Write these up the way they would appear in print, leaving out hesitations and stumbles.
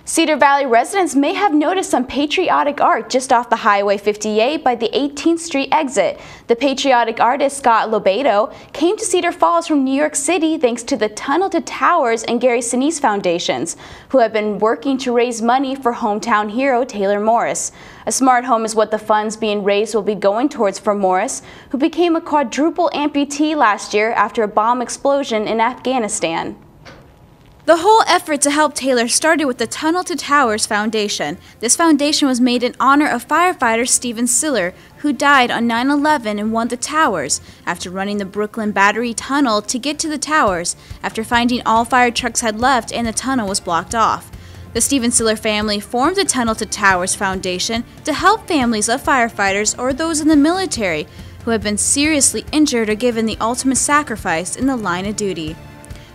Cedar Valley residents may have noticed some patriotic art just off the Highway 58 by the 18th Street exit. The patriotic artist Scott LoBaido came to Cedar Falls from New York City thanks to the Tunnel to Towers and Gary Sinise foundations, who have been working to raise money for hometown hero Taylor Morris. A smart home is what the funds being raised will be going towards for Morris, who became a quadruple amputee last year after a bomb explosion in Afghanistan. The whole effort to help Taylor started with the Tunnel to Towers Foundation. This foundation was made in honor of firefighter Stephen Siller, who died on 9/11 in one of the towers after running the Brooklyn Battery Tunnel to get to the towers after finding all fire trucks had left and the tunnel was blocked off. The Stephen Siller family formed the Tunnel to Towers Foundation to help families of firefighters or those in the military who have been seriously injured or given the ultimate sacrifice in the line of duty.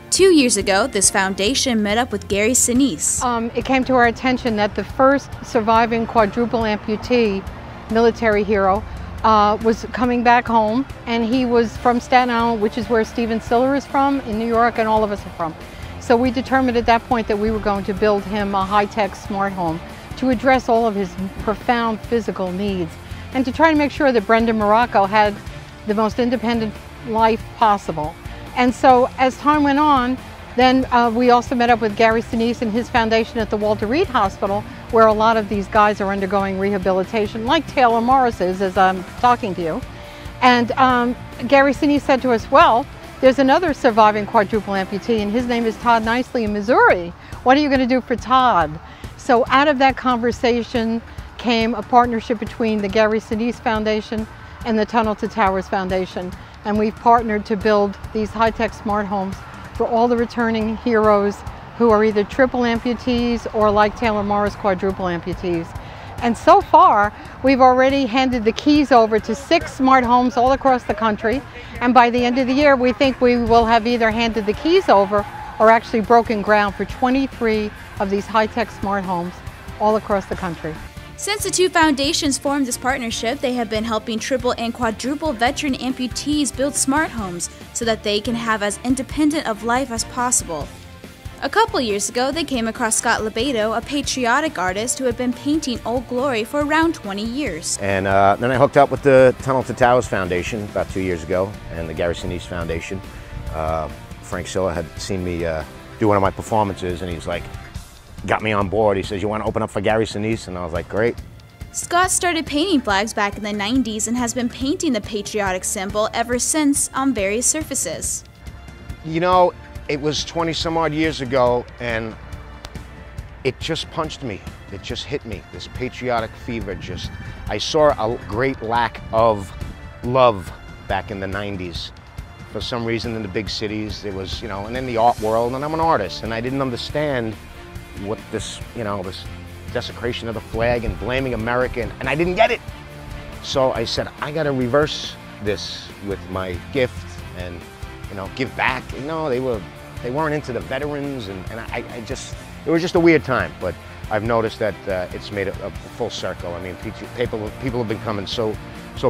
2 years ago, this foundation met up with Gary Sinise. It came to our attention that the first surviving quadruple amputee military hero was coming back home, and he was from Staten Island, which is where Stephen Siller is from, in New York, and all of us are from. So we determined at that point that we were going to build him a high-tech smart home to address all of his profound physical needs and to try to make sure that Brendan Morocco had the most independent life possible. And so as time went on, then we also met up with Gary Sinise and his foundation at the Walter Reed Hospital, where a lot of these guys are undergoing rehabilitation, like Taylor Morris is, as I'm talking to you. And Gary Sinise said to us, well, there's another surviving quadruple amputee, and his name is Todd Nicely in Missouri. What are you going to do for Todd? So out of that conversation came a partnership between the Gary Sinise Foundation and the Tunnel to Towers Foundation. And we've partnered to build these high-tech smart homes for all the returning heroes who are either triple amputees or, like Taylor Morris, quadruple amputees. And so far, we've already handed the keys over to 6 smart homes all across the country. And by the end of the year, we think we will have either handed the keys over or actually broken ground for 23 of these high-tech smart homes all across the country. Since the two foundations formed this partnership, they have been helping triple and quadruple veteran amputees build smart homes so that they can have as independent of life as possible. A couple years ago, they came across Scott LoBaido, a patriotic artist who had been painting Old Glory for around 20 years. And then I hooked up with the Tunnel to Towers Foundation about 2 years ago, and the Gary Sinise Foundation. Frank Siller had seen me do one of my performances, and he's like, got me on board. He says, you want to open up for Gary Sinise? And I was like, great. Scott started painting flags back in the 90s and has been painting the patriotic symbol ever since on various surfaces. You know, it was 20 some odd years ago, and it just punched me. It just hit me. This patriotic fever just, I saw a great lack of love back in the 90s. For some reason in the big cities, there was, you know, and in the art world, and I'm an artist, and I didn't understand what this, you know, this desecration of the flag and blaming America, and I didn't get it. So I said, I gotta reverse this with my gift and, you know, give back. You know, they weren't into the veterans, and I just, it was just a weird time, but I've noticed that it's made a full circle. I mean, people have been coming so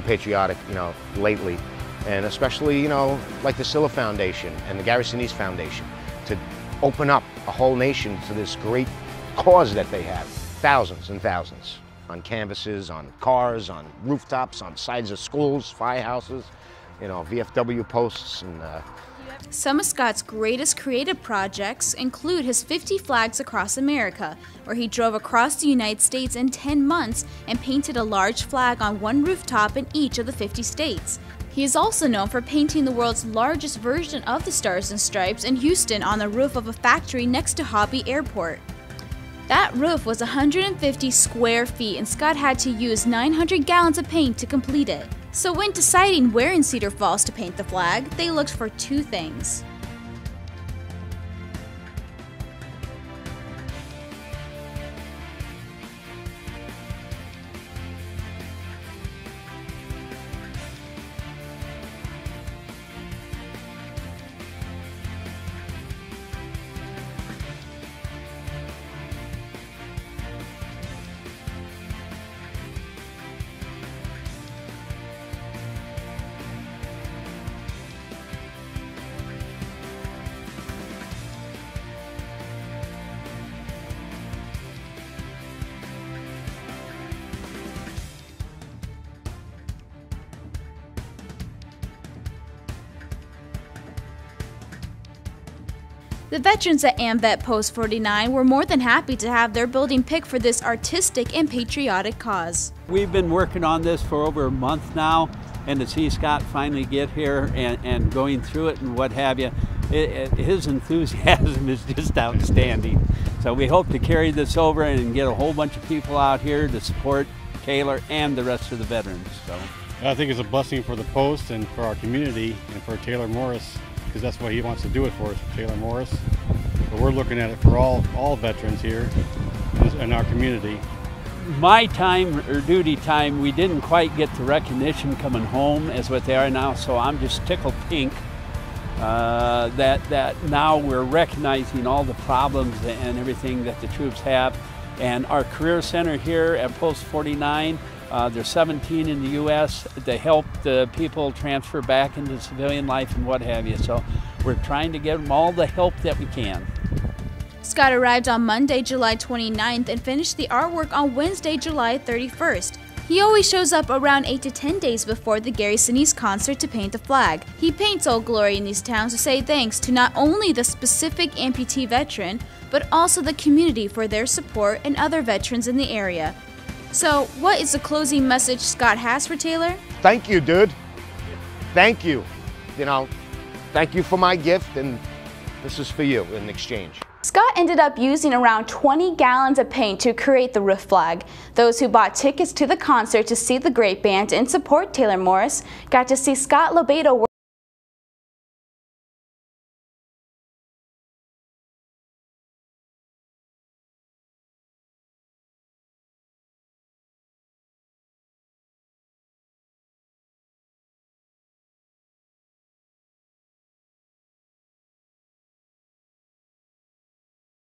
patriotic, you know, lately, and especially, you know, like the Siller Foundation and the Gary Sinise Foundation, to open up a whole nation to this great cause that they have. Thousands and thousands on canvases, on cars, on rooftops, on sides of schools, firehouses, you know, VFW posts. And some of Scott's greatest creative projects include his 50 Flags Across America, where he drove across the United States in 10 months and painted a large flag on one rooftop in each of the 50 states. He is also known for painting the world's largest version of the Stars and Stripes in Houston on the roof of a factory next to Hobby Airport. That roof was 150 square feet, and Scott had to use 900 gallons of paint to complete it. So when deciding where in Cedar Falls to paint the flag, they looked for 2 things. The veterans at AMVET Post 49 were more than happy to have their building picked for this artistic and patriotic cause. We've been working on this for over a month now, and to see Scott finally get here and going through it and what have you, his enthusiasm is just outstanding. So we hope to carry this over and get a whole bunch of people out here to support Taylor and the rest of the veterans. So I think it's a blessing for the Post and for our community and for Taylor Morris, because that's what he wants to do it for us, Taylor Morris. But we're looking at it for all veterans here in our community. My time, or duty time, we didn't quite get the recognition coming home as what they are now, so I'm just tickled pink that now we're recognizing all the problems and everything that the troops have. And our Career Center here at Post 49, there's 17 in the U.S. to help the people transfer back into civilian life and what have you. So we're trying to give them all the help that we can. Scott arrived on Monday, July 29th and finished the artwork on Wednesday, July 31st. He always shows up around 8 to 10 days before the Gary Sinise concert to paint the flag. He paints Old Glory in these towns to say thanks to not only the specific amputee veteran, but also the community for their support and other veterans in the area. So, what is the closing message Scott has for Taylor? Thank you, dude. Thank you. You know, thank you for my gift, and this is for you in exchange. Scott ended up using around 20 gallons of paint to create the roof flag. Those who bought tickets to the concert to see the great band and support Taylor Morris got to see Scott LoBaido